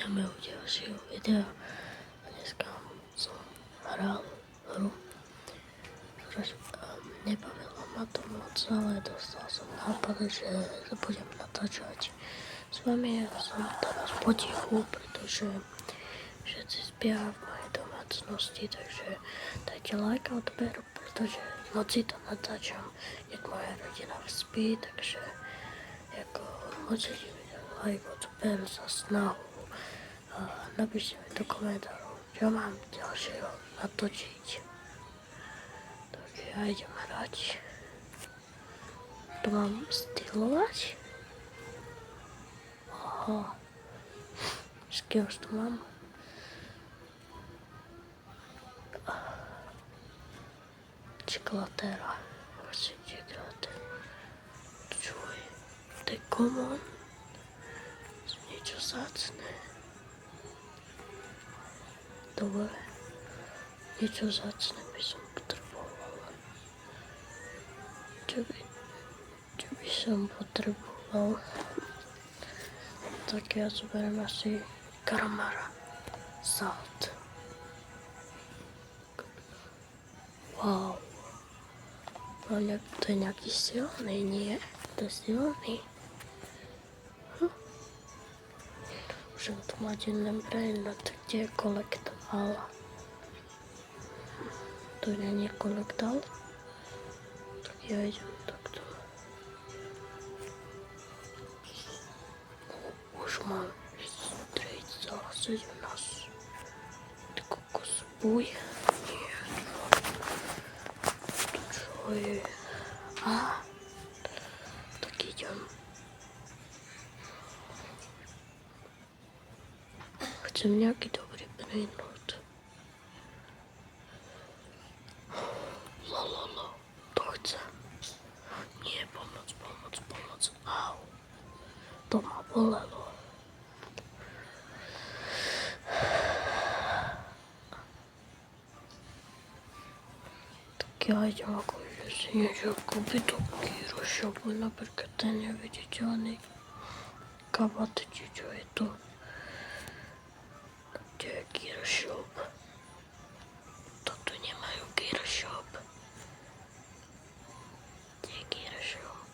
Vítáme u ďalšieho videa. Dneska som hral hru, nebavilo ma to moc, ale dostal som nápad, že budem natáčať s vami. Ja som teraz potichu, pretože všetci spia v mojej domácnosti, takže dajte like a odber, pretože v noci to natáčam, jak moja rodina spí, takže ako môžete mi dať like, odber za snahu. Napíšte mi do komentárov, čo mám ďalšieho natočiť. Takže ja idem hrať. To mám stylovať. Aha. Skills tu mám. Čekolatéra. Prosím, čekolatéra. Čuj. To je common. Niečo zácne. Dobre, niečo zácne by som potreboval. Čo by som potreboval? Tak ja zoberiem asi karamara. Salt. Wow. To je nejaký silný, nie? To je silný. Môžem tu mať jeden brainot, kde je kolektoval. Tu nie je kolektal. Tak ja idem takto. Už mám 3,17. Ty kokos, buj. Nie. To čo je? Tak idem. Chcem nejaký dobrý brainrot. Lololo, to chcem. Nie, pomoc. Au. To ma bolelo. Tak ja idem akože si niečo kúpiť do Kiro shopu, napríklad ten neviditeľný kabát, či čo je to. Kde je Kiro shop? Toto nemajú Kiro shop. Kde je Kiro shop?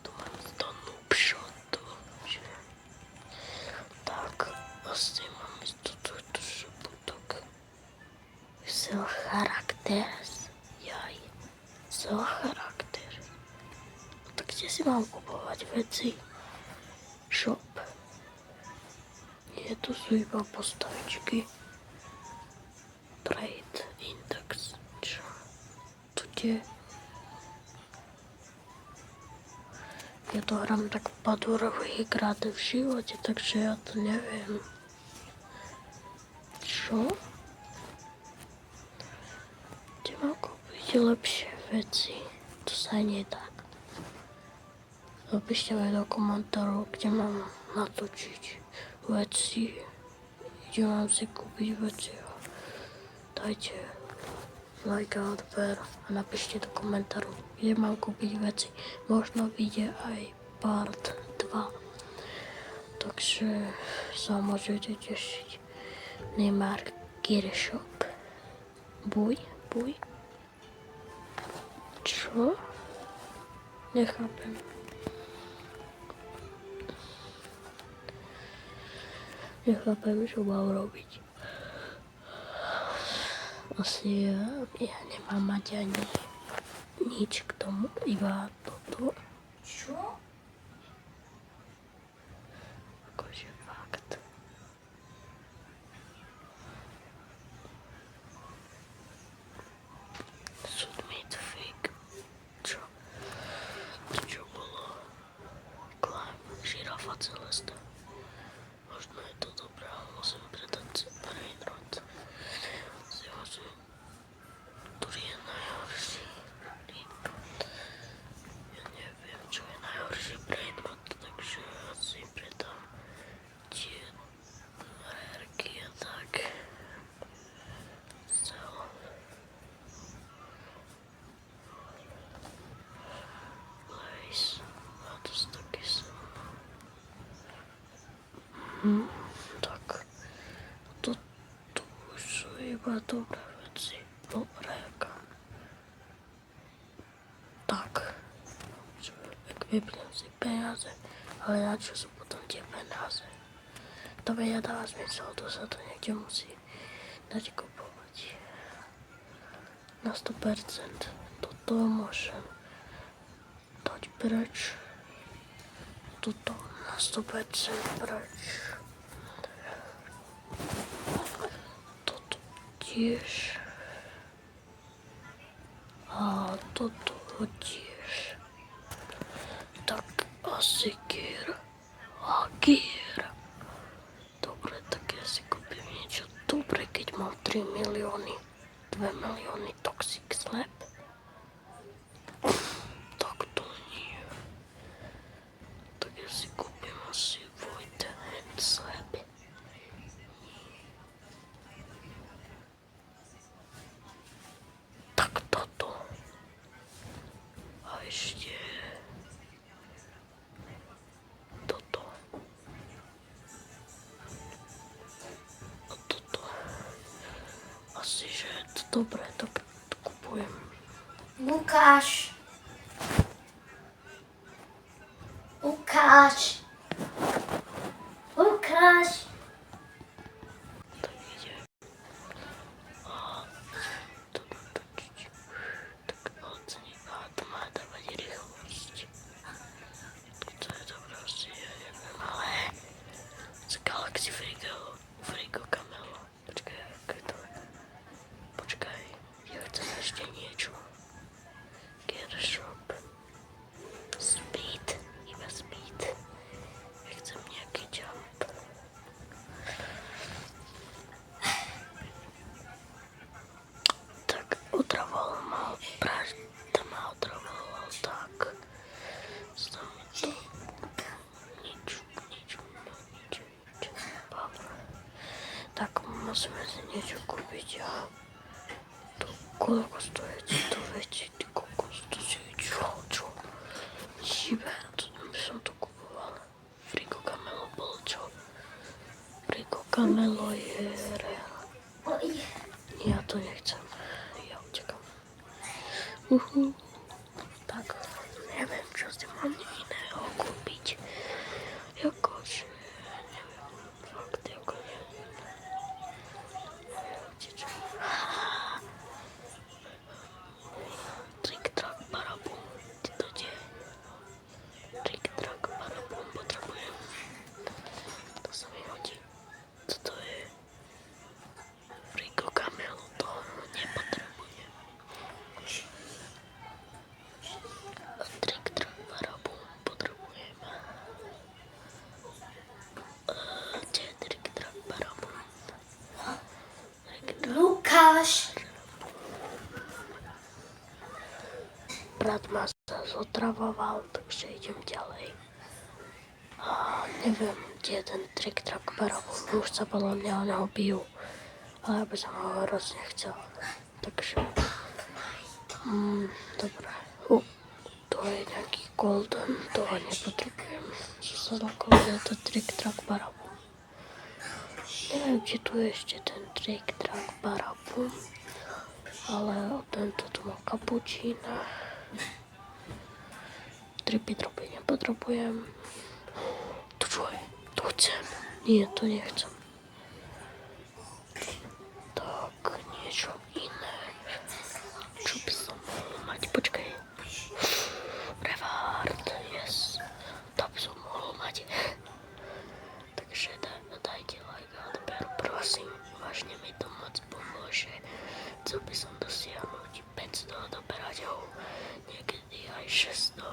Tu mám to noob shotu. Tak, asi mám to túto shopu. Tak. Sell characters. Jaj. Sell charakter. Tak kde si mám kupovať veci? Shop. Tu sú iba postavičky. Trade index. Čo? Tu je. Ja to hrám tak padurový krát v živote, takže ja to neviem. Čo? Kde mám kúpiť lepšie veci? To sa nedá. Napíšte mi do komentárov, kde mám natočiť veci, kde mám si kúpiť veci. Dajte like a odber a napíšte do komentárov, kde mám kúpiť veci. Možno vyjde aj part 2. Takže sa môžete tešiť. Neymar Gear Shop. Buj. Čo? Nechápem. Nechápem, čo mám robiť. Asi ja nemám mať ani nič k tomu, iba toto. Čo? Akože fakt. Submit fake. Čo? To čo bolo? Climb, žirafa celesta. Možno je to dobré, ale musím predať si brainrot. Ktorý je najhorší. Ja neviem, čo je najhorší brainrot, takže asi predám tie rarky a tak. Sell. Place. A to sú také som. Tak, to už sú iba dobré veci. Dobre, tak, ak vypnem si peniaze, ale na čo sú potom tie peniaze? To ja dáva zmysel, to sa to niekde musí dať kupovať. Na 100% toto môžem dať preč. Toto na 100% preč. Toto tiež. A toto tiež. Tak asi gier. A gier. Dobre, tak ja si kúpim niečo dobre, keď mám 3 milióny. 2 milióny Toxic Slap. Tak to nie. Tak ja si kúpim asi Void and Slap. Tak toto. A ešte toto. A toto. Asi, že je to dobré, tak to kupujem. Lukáš. Lukáš. Lukáš. Tak ide. A to natočiť. Tak oceniť. A to má dávať rýchlosť. To je dobré, asi ja neviem, ale z Galaxy Frigo Camelo. Počkaj, ako je to? Počkaj, ja chcem ešte niečo. Gear Shop. Speed, iba speed. Ja chcem nejaký jump. Tak otravoval ma, pravda ma otravoval, tak. Znam to. Nič. Tak musíme si niečo kúpiť a to koľko stojí to veci, ty kokos, to si čo? Šibe, to by som to kupoval. Frigo Camelo bol čo? Frigo Camelo je reál. Ja to nechcem, ja utekam. Tak, neviem, čo si mám iného kúpiť. Jakože, neviem, fakt, ako neviem. Utečem. Trick track barabum, ty to deje. Trick track barabum potrebujem. To sa mi hodí. Co to je? Frigo Camelo, to nepotrebujem. Trick track barabum potrebujem. Kde je trick track barabum? Lukáš. Brat ma sa zotravoval, takže idem ďalej. A neviem, kde je ten trick track barabum. Už sa podľa mňa o neho bijú. Ale ja by som ho hrozne chcel. Takže... dobre. To je nejaký golden, toho nepotrebujem. Čo sa zlakol, je to trick track barabum. Neviem, či tu je ešte ten trick track barabum. Ale tento tu má kapučína. Trippy dropy nepotrebujem. To čo je? To chcem. Nie, to nechcem. Tak, niečo iné. Čo by som mohol mať? Počkaj. Reward, yes. To by som mohol mať. Takže dajte like a odber, prosím. Vážne mi to moc pomôže. Chcel by som dosiahnuť 500 odoberateľov, niekedy aj 600.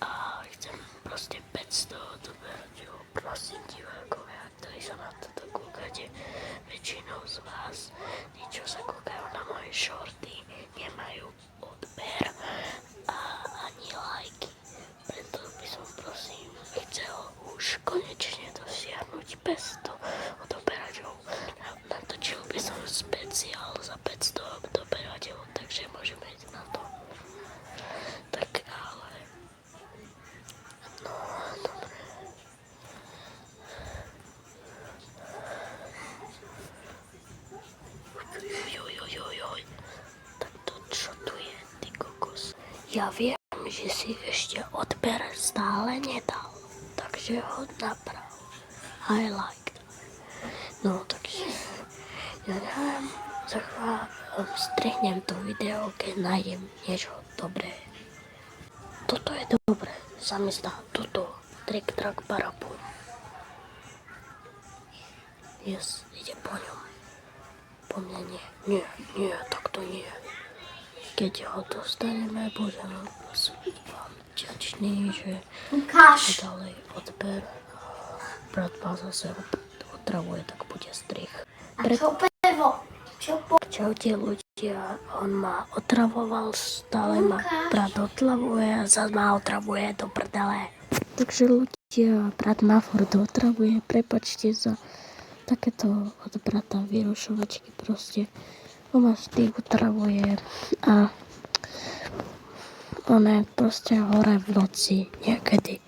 A chcem proste 500 odoberateľov. Prosím divákovia, ktorí sa na toto kúkate, väčšinou z vás, tí, čo sa kúkajú na moje shorty, nemajú odber a ani lajky. Preto by som prosím chcel už konečne dosiahnuť 500 odoberateľov. Natočil by som speciál za 500 odoberateľov, takže môžeme ísť na to. Tak ale... No, dobre. Ja viem, že si ešte odber stále nedal, takže ho naprav. I like that. No, takže ja neviem, za chvíľu strihnem to video, keď nájdem niečo dobré. Toto je dobré, sa mi zdá, toto, Trick Track Barabum. Yes, ide po ňom. Po mne nie, takto nie. Keď ho dostaneme, budem vám vďačný, že Lukáš, ďalej odber. Brat ma zase otravuje, tak bude strih. a čo pivo? Čaute ľudia, on ma otravoval, stále ma brat otravuje a zase ma otravuje do prdele. Takže ľudia, brat ma furt otravuje, prepačte za takéto od brata vyrušovačky proste. On ma vždy otravuje a on je proste hore v noci niekedy.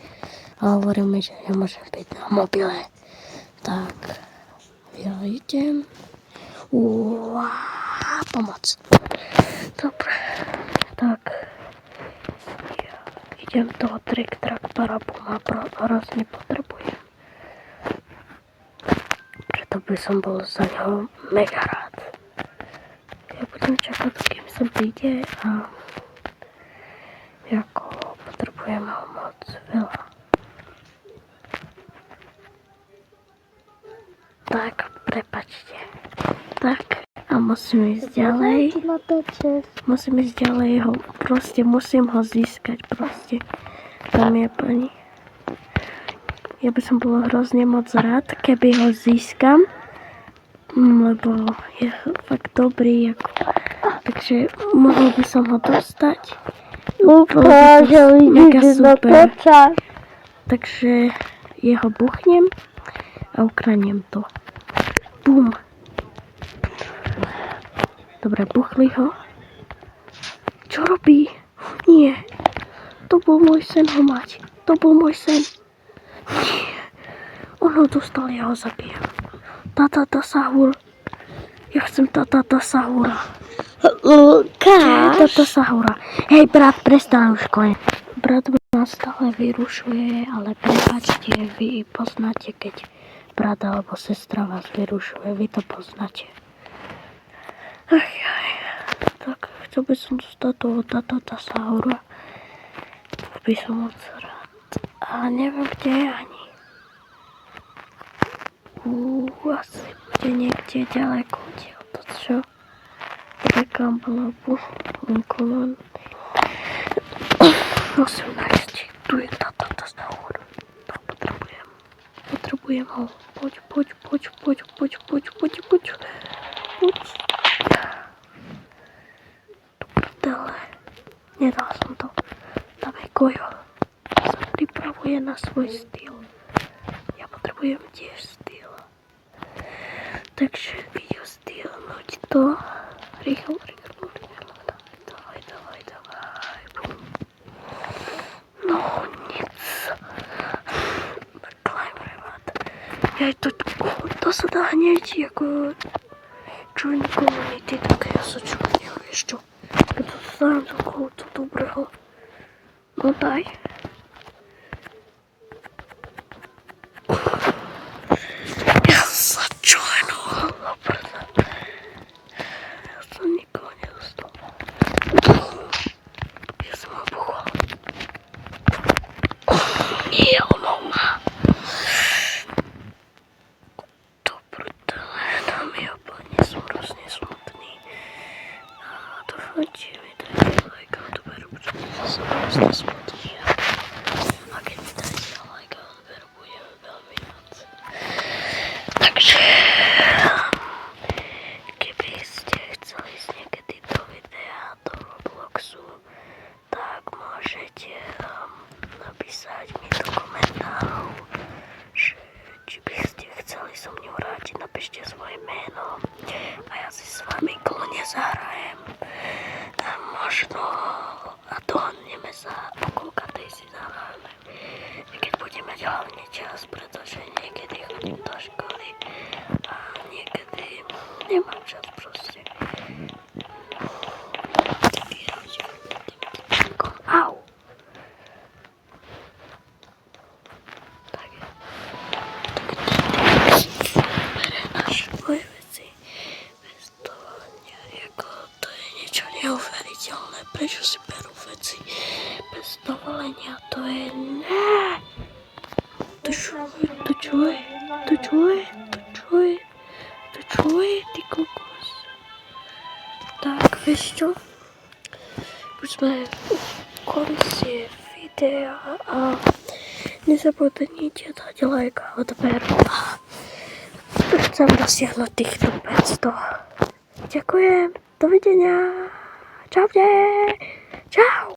A hovorí mi, že nemôžem byť na mobile. Tak, ja idem. Pomoc. Dobre, tak. Ja idem toho Trick Track Barabuma, hrozne potrebujem. Preto by som bol za ňoho mega rád. Ja budem čakať, kým sa príde a ako potrebujem ho moc veľa. Tak, prepačte. Tak, a musím ísť ďalej. Musím ísť ďalej, musím ho získať proste. Dámy a pani. Ja by som bol hrozne moc rád, keby ho získam. Lebo je fakt dobrý. Takže mohol by som ho dostať. Mega super. Takže jeho buchnem a ukradnem to. Bum. Dobre, buchli ho. Čo robí? Nie. To bol môj sen ho mať. To bol môj sen. Nie. On ho dostal, ja ho zabijem. Tata Sahur. Ja chcem Tata Sahura. Tata Sahura. Hej, brat, prestaň už konec. Brat ma stále vyrušuje, ale prepáčte, vy poznáte, keď brat alebo sestra vás vyrušuje, vy to poznáte. Tak, chcel by som dostať toho Tata Sahura. By som moc rád. A neviem, kde je ani. Asi bude niekde ďaleko odtiaľto, čo? Rekám balabu, Lincoln. Musím nájsť, tu je Tata Sahur. To potrebujem ho. Poď. Do prdele. Nedal som to. Dávaj Gojo. Sa pripravuje na svoj styl. Ja potrebujem tiež styl. Takže video stylnúť to. Rýchlo. Dávaj. No, nic. Climb. To sa dá hneď ako join community, tak ja sa joinujem, vieš čo. Keď to stávam do kohoto dobrého. No daj. Ja sa joinujem, loprda. Ja som nikoho nedostal. Ja som ho buchol. Nie, ono má. Dúfajte mi dajte like a odber, pretože ja som hrozne smutný. A keď mi dajte like a odber, budem veľmi rád. Takže, keby ste chceli ísť niekedy do videa, do Robloxu, tak môžete napísať mi do komentárov, že či by ste chceli so mnou hrať, napíšte svoje meno a ja si s vami kľudne zahrajem. Možno a dohodneme sa, o koľkatej si zahráme. Keď budeme mať hlavne čas, pretože niekedy chodím do školy a niekedy nemám čas proste. sme u konci videa a nezabudnite dať like a odber a chcem dosiahnuť týchto 500. Ďakujem, dovidenia, čaute, čau.